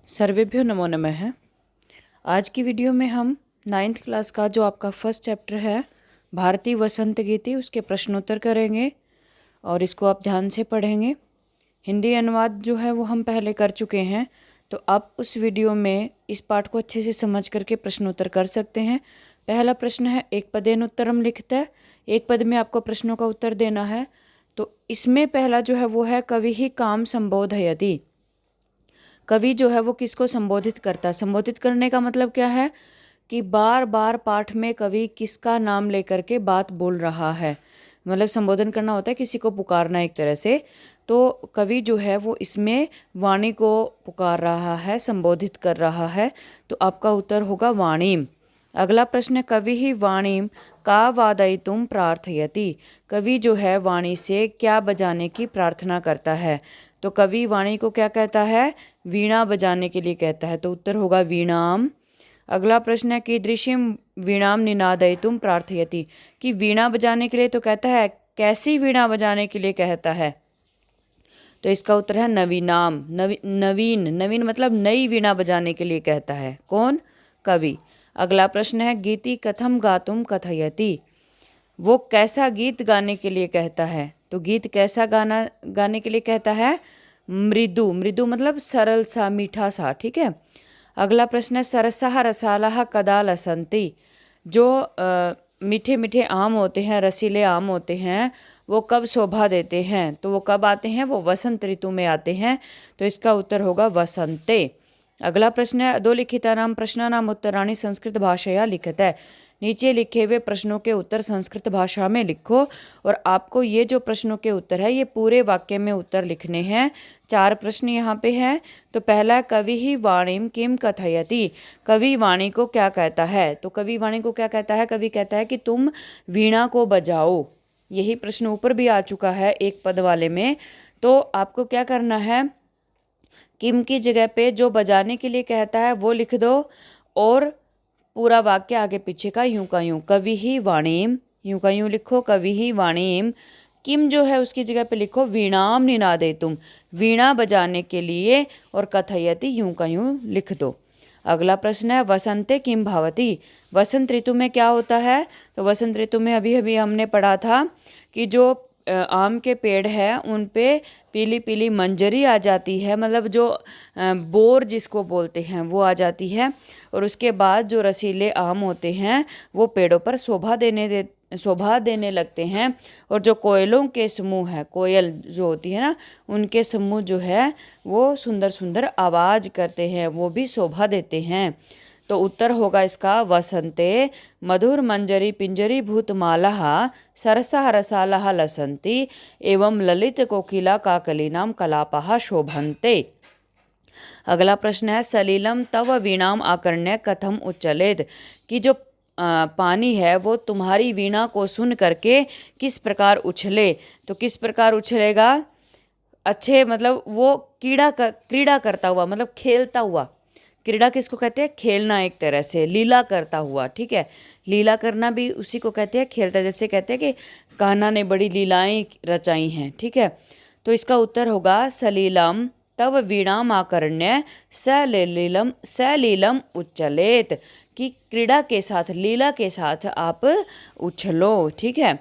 सर्वेभ्यो नमो नमः। आज की वीडियो में हम 9th क्लास का जो आपका फर्स्ट चैप्टर है भारतीय वसंत गीति उसके प्रश्नोत्तर करेंगे और इसको आप ध्यान से पढ़ेंगे। हिंदी अनुवाद जो है वो हम पहले कर चुके हैं, तो आप उस वीडियो में इस पाठ को अच्छे से समझ करके प्रश्नोत्तर कर सकते हैं। पहला प्रश्न है एक पदेन उत्तरम लिखित है, एक पद में आपको प्रश्नों का उत्तर देना है। तो इसमें पहला जो है वो है कवि ही काम संबोधयति। कवि जो है वो किसको संबोधित करता है? संबोधित करने का मतलब क्या है कि बार बार पाठ में कवि किसका नाम लेकर के बात बोल रहा है, मतलब संबोधन करना होता है, किसी को पुकारना एक तरह से। तो कवि जो है वो इसमें वाणी को पुकार रहा है, संबोधित कर रहा है। तो आपका उत्तर होगा वाणीम। अगला प्रश्न, कवि ही वाणीम का वादयितुम प्रार्थयति। कवि जो है वाणी से क्या बजाने की प्रार्थना करता है? तो कवि वाणी को क्या कहता है? वीणा बजाने के लिए कहता है। तो उत्तर होगा वीणाम। अगला प्रश्न है कीदृशीम वीणाम निनादयितुम प्रार्थयति। कि वीणा बजाने के लिए तो कहता है, कैसी वीणा बजाने के लिए कहता है? तो इसका उत्तर है नवीनाम। नवीन नवीन मतलब नई वीणा बजाने के लिए कहता है। कौन? कवि। अगला प्रश्न है गीति कथम गातुम कथयति। वो कैसा गीत गाने के लिए कहता है? तो गीत कैसा गाने के लिए कहता है? मृदु। मृदु मतलब सरल सा, मीठा सा। ठीक है। अगला प्रश्न है सरसः रसालः कदा लसन्ति। जो मीठे मीठे आम होते हैं, रसीले आम होते हैं, वो कब शोभा देते हैं? तो वो कब आते हैं? वो वसंत ऋतु में आते हैं। तो इसका उत्तर होगा वसंते। अगला प्रश्न है अधोलिखितानां प्रश्नानाम् उत्तराणि संस्कृत भाषया लिखित। नीचे लिखे हुए प्रश्नों के उत्तर संस्कृत भाषा में लिखो। और आपको ये जो प्रश्नों के उत्तर है ये पूरे वाक्य में उत्तर लिखने हैं। 4 प्रश्न यहाँ पे हैं। तो पहला, कवि ही वाणीम किम कथयति। कवि वाणी को क्या कहता है? तो कवि वाणी को क्या कहता है? कवि कहता है कि तुम वीणा को बजाओ। यही प्रश्न ऊपर भी आ चुका है एक पद वाले में। तो आपको क्या करना है, किम की जगह पे जो बजाने के लिए कहता है वो लिख दो और पूरा वाक्य आगे पीछे का यूं का यूं, कवि ही वाणीम, यूं का यूं लिखो, कवि ही वाणीम। किम जो है उसकी जगह पे लिखो वीणाम निनादेतुम, वीणा बजाने के लिए, और कथयति यूं का यूं लिख दो। अगला प्रश्न है वसंते किम भवति। वसंत ऋतु में क्या होता है? तो वसंत ऋतु में अभी अभी हमने पढ़ा था कि जो आम के पेड़ है उन पे पीली पीली मंजरी आ जाती है, मतलब जो बोर जिसको बोलते हैं वो आ जाती है। और उसके बाद जो रसीले आम होते हैं वो पेड़ों पर शोभा देने लगते हैं। और जो कोयलों के समूह है, कोयल जो होती है ना, उनके समूह जो है वो सुंदर सुंदर आवाज़ करते हैं, वो भी शोभा देते हैं। तो उत्तर होगा इसका वसंते मधुर मंजरी पिंजरी भूतमालाः सरसः रसालः लसन्ति एवं ललित कोकिला काकलीनां कलापः शोभन्ते। अगला प्रश्न है सलीलम तव वीणाम आकर्ण्य कथम उच्चलेत। कि जो पानी है वो तुम्हारी वीणा को सुन करके किस प्रकार उछले। तो किस प्रकार उछलेगा? अच्छे, मतलब वो क्रीड़ा करता हुआ, मतलब खेलता हुआ। क्रीड़ा किसको कहते हैं? खेलना, एक तरह से लीला करता हुआ। ठीक है, लीला करना भी उसी को कहते हैं, खेलता। जैसे कहते हैं कि कान्हा ने बड़ी लीलाएं रचाई हैं। ठीक है, तो इसका उत्तर होगा सलीलम तव वीणाम आकर्ण्य सलीलम उच्चलेत। कि क्रीड़ा के साथ, लीला के साथ आप उछलो। ठीक है,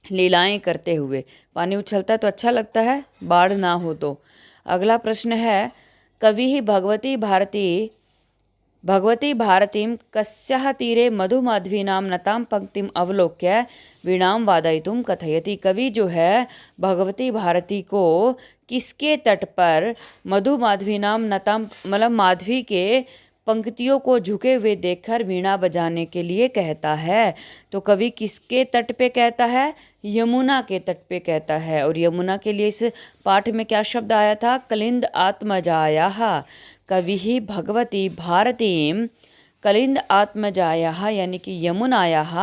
लीलाएं करते हुए। पानी उछलता है तो अच्छा लगता है, बाढ़ ना हो तो। अगला प्रश्न है कवि ही भगवती भारतीं कस्याः तीरे मधुमाधवीनां नतां पंक्तिम अवलोक्य वीणाम वादयितुम कथयति। कवि जो है भगवती भारती को किसके तट पर मधुमाधवीनां नतां, मतलब माधवी के पंक्तियों को झुके हुए देखकर वीणा बजाने के लिए कहता है। तो कवि किसके तट पे कहता है? यमुना के तट पे कहता है। और यमुना के लिए इस पाठ में क्या शब्द आया था? कलिंद आत्मजायाः। कवि ही भगवती भारतीं कलिंद आत्मजायाः यानी कि यमुनायाः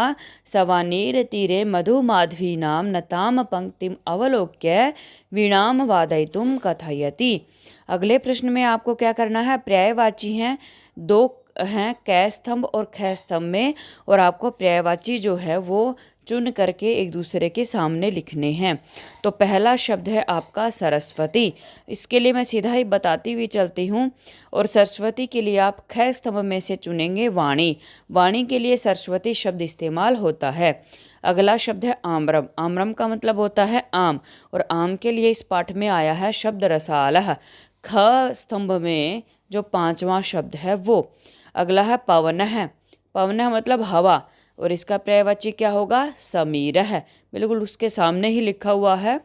सवानीर तीरे मधुमाधवीनां नतां पंक्तिम अवलोक्य वीणाम वादयितुम कथयति। अगले प्रश्न में आपको क्या करना है? पर्यायवाची हैं, 2 हैं कै स्तंभ और ख स्तंभ में, और आपको पर्यायवाची जो है वो चुन करके एक दूसरे के सामने लिखने हैं। तो पहला शब्द है आपका सरस्वती। इसके लिए मैं सीधा ही बताती हुई चलती हूँ। और सरस्वती के लिए आप ख स्तंभ में से चुनेंगे वाणी। वाणी के लिए सरस्वती शब्द इस्तेमाल होता है। अगला शब्द है आम्रम। आम्रम का मतलब होता है आम, और आम के लिए इस पाठ में आया है शब्द रसालह। ख स्तंभ में जो पांचवा शब्द है वो। अगला है पवनः। पवनः मतलब हवा, और इसका पर्यायवाची क्या होगा? समीरः। बिल्कुल उसके सामने ही लिखा हुआ है।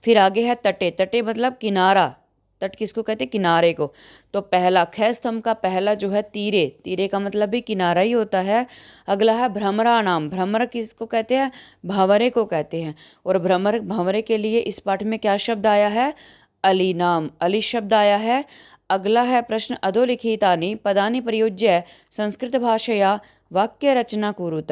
फिर आगे है तटे। तटे मतलब किनारा। तट किसको कहते हैं? किनारे को। तो पहला ख स्तंभ का पहला जो है तीरे। तीरे का मतलब भी किनारा ही होता है। अगला है भ्रमराणाम। भ्रमर किसको कहते हैं? भंवरे को कहते हैं। और भ्रमर भंवरे के लिए इस पाठ में क्या शब्द आया है? अलीनाम। अली शब्द आया है। अगला है प्रश्न अधोलिखितानि पदानि प्रयुज्य संस्कृत भाषया वाक्य रचना कुरुत।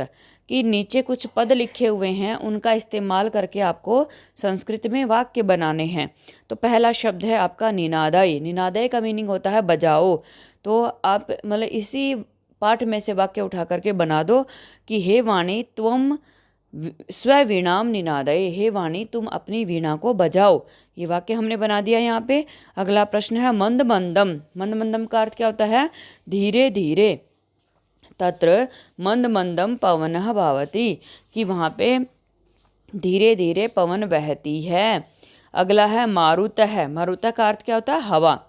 कि नीचे कुछ पद लिखे हुए हैं, उनका इस्तेमाल करके आपको संस्कृत में वाक्य बनाने हैं। तो पहला शब्द है आपका निनादय। निनादय का मीनिंग होता है बजाओ। तो आप मतलब इसी पाठ में से वाक्य उठा करके बना दो कि हे वाणी त्वम स्ववीणाम निनादय। हे वाणी तुम अपनी वीणा को बजाओ। ये वाक्य हमने बना दिया यहाँ पे। अगला प्रश्न है मंद मंदम। मंद मंदम का अर्थ क्या होता है? धीरे धीरे। तत्र मंद मंदम पवनः भावति। कि वहाँ पे धीरे धीरे पवन बहती है। अगला है मारुतः। मारुतः का अर्थ क्या होता है? हवा।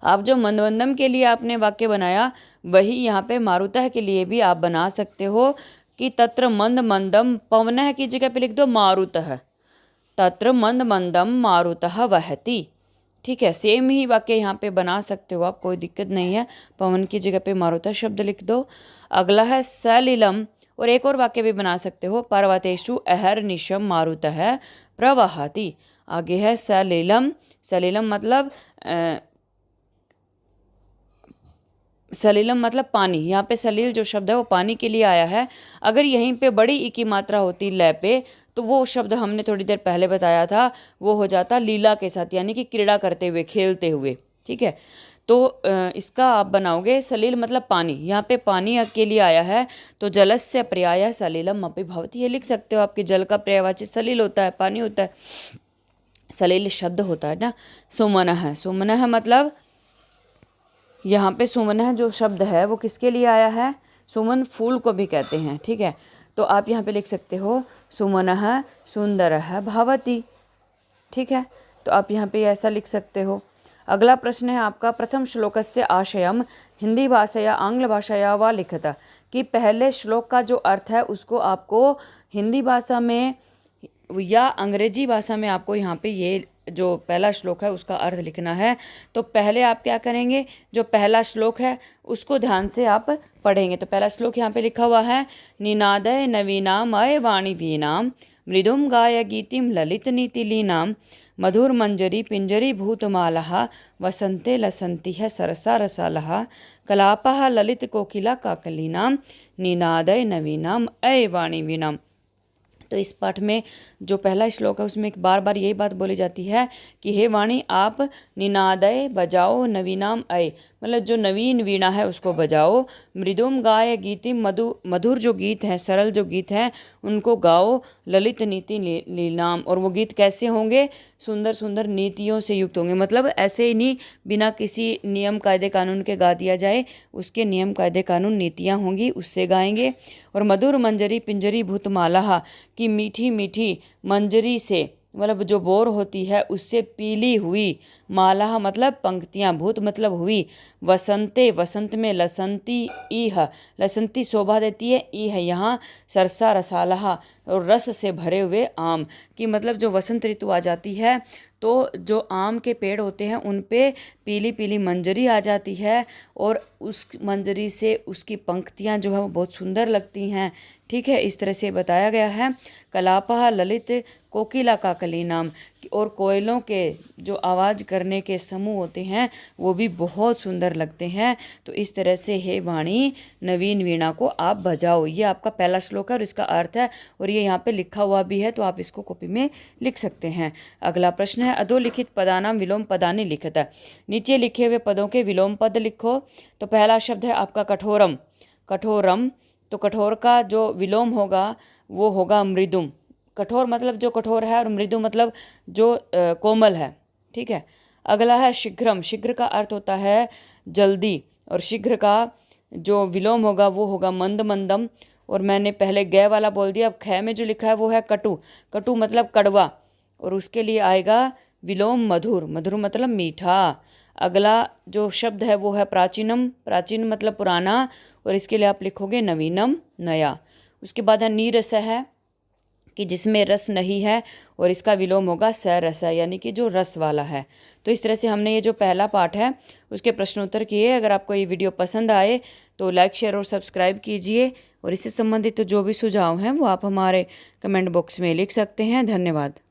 आप जो मंद मंदम के लिए आपने वाक्य बनाया, वही यहाँ पे मारुतः के लिए भी आप बना सकते हो कि तत्र मंद मंदम पवनः की जगह पे लिख दो मारुतः। तत्र मंद मंदम मारुतः वहति। ठीक है, सेम ही वाक्य यहाँ पे बना सकते हो आप, कोई दिक्कत नहीं है। पवन की जगह पे मारुतः शब्द लिख दो। अगला है सलिलम। और एक और वाक्य भी बना सकते हो, पर्वतेषु अहर्निशम मारुतः प्रवहति। आगे है सलिलम। सलिलम मतलब सलीलम मतलब पानी। यहाँ पे सलील जो शब्द है वो पानी के लिए आया है। अगर यहीं पे बड़ी ई की मात्रा होती लय पे, तो वो शब्द हमने थोड़ी देर पहले बताया था, वो हो जाता लीला के साथ, यानी कि क्रीड़ा करते हुए, खेलते हुए। ठीक है, तो इसका आप बनाओगे सलील मतलब पानी। यहाँ पे पानी के लिए आया है, तो जलस्य पर्याय सलीलम अपि भवति। ये लिख सकते हो आपके जल का पर्यायवाची सलील होता है, पानी होता है। सलील शब्द होता है ना। सुमनः। सुमनः मतलब यहाँ पे सुमन जो शब्द है वो किसके लिए आया है? सुमन फूल को भी कहते हैं। ठीक है, तो आप यहाँ पे लिख सकते हो सुमनः सुंदरः भवति। ठीक है, तो आप यहाँ पे ऐसा लिख सकते हो। अगला प्रश्न है आपका प्रथम श्लोकस्य आशयम हिंदी भाषा आंग्ल भाषाया वा लिखत। कि पहले श्लोक का जो अर्थ है उसको आपको हिंदी भाषा में या अंग्रेजी भाषा में आपको यहाँ पे ये जो पहला श्लोक है उसका अर्थ लिखना है। तो पहले आप क्या करेंगे? जो पहला श्लोक है उसको ध्यान से आप पढ़ेंगे। तो पहला श्लोक यहाँ पे लिखा हुआ है, निनादय नवीनाम अय वाणी वीणाम मृदुम गाय गीतिम ललित नीतिलीनाम मधुर मंजरी पिंजरी भूतमालः वसंते लसंती है सरसा रसालः कलापः ललित कोकिला काकलीनाम निनादय नवीनाम अय वाणी वीणाम। तो इस पाठ में जो पहला श्लोक है उसमें बार बार यही बात बोली जाती है कि हे वाणी आप निनादय बजाओ नवीनाम अय, मतलब जो नवीन वीणा है उसको बजाओ। मृदुम गाय गीतिम मधुर जो गीत हैं, सरल जो गीत हैं उनको गाओ। ललित नीति लीलाम, और वो गीत कैसे होंगे? सुंदर सुंदर नीतियों से युक्त होंगे। मतलब ऐसे ही नहीं बिना किसी नियम कायदे कानून के गा दिया जाए, उसके नियम कायदे कानून नीतियाँ होंगी उससे गाएंगे। और मधुर मंजरी पिंजरी भूतमाला की मीठी मीठी मंजरी से, मतलब जो बोर होती है उससे पीली हुई, माला मतलब पंक्तियाँ, भूत मतलब हुई, वसंते वसंत में लसंती ईह, लसंती शोभा देती है, ई है यहाँ सरसा रसालहा और रस से भरे हुए आम। कि मतलब जो वसंत ऋतु आ जाती है तो जो आम के पेड़ होते हैं उन पे पीली पीली मंजरी आ जाती है, और उस मंजरी से उसकी पंक्तियाँ जो है वो बहुत सुंदर लगती हैं। ठीक है, इस तरह से बताया गया है। कलापः ललित कोकिला काकली नाम, और कोयलों के जो आवाज़ करने के समूह होते हैं वो भी बहुत सुंदर लगते हैं। तो इस तरह से हे वाणी नवीन वीणा को आप बजाओ। ये आपका पहला श्लोक है और इसका अर्थ है, और ये यहाँ पे लिखा हुआ भी है, तो आप इसको कॉपी में लिख सकते हैं। अगला प्रश्न है अधोलिखित पदानाम विलोम पदानि लिखत। नीचे लिखे हुए पदों के विलोम पद लिखो। तो पहला शब्द है आपका कठोरम। कठोरम तो कठोर का जो विलोम होगा वो होगा मृदुम। कठोर मतलब जो कठोर है और मृदु मतलब जो कोमल है। ठीक है। अगला है शीघ्रम। शीघ्र का अर्थ होता है जल्दी, और शीघ्र का जो विलोम होगा वो होगा मंद मंदम। और मैंने पहले ग वाला बोल दिया, अब ख में जो लिखा है वो है कटु। कटु मतलब कड़वा, और उसके लिए आएगा विलोम मधुर। मधुर मतलब मीठा। अगला जो शब्द है वो है प्राचीनम। प्राचीन मतलब पुराना, और इसके लिए आप लिखोगे नवीनम, नया। उसके बाद है नीरस है कि जिसमें रस नहीं है, और इसका विलोम होगा सरस, यानी कि जो रस वाला है। तो इस तरह से हमने ये जो पहला पाठ है उसके प्रश्नोत्तर किए। अगर आपको ये वीडियो पसंद आए तो लाइक, शेयर और सब्सक्राइब कीजिए, और इससे संबंधित जो भी सुझाव हैं वो आप हमारे कमेंट बॉक्स में लिख सकते हैं। धन्यवाद।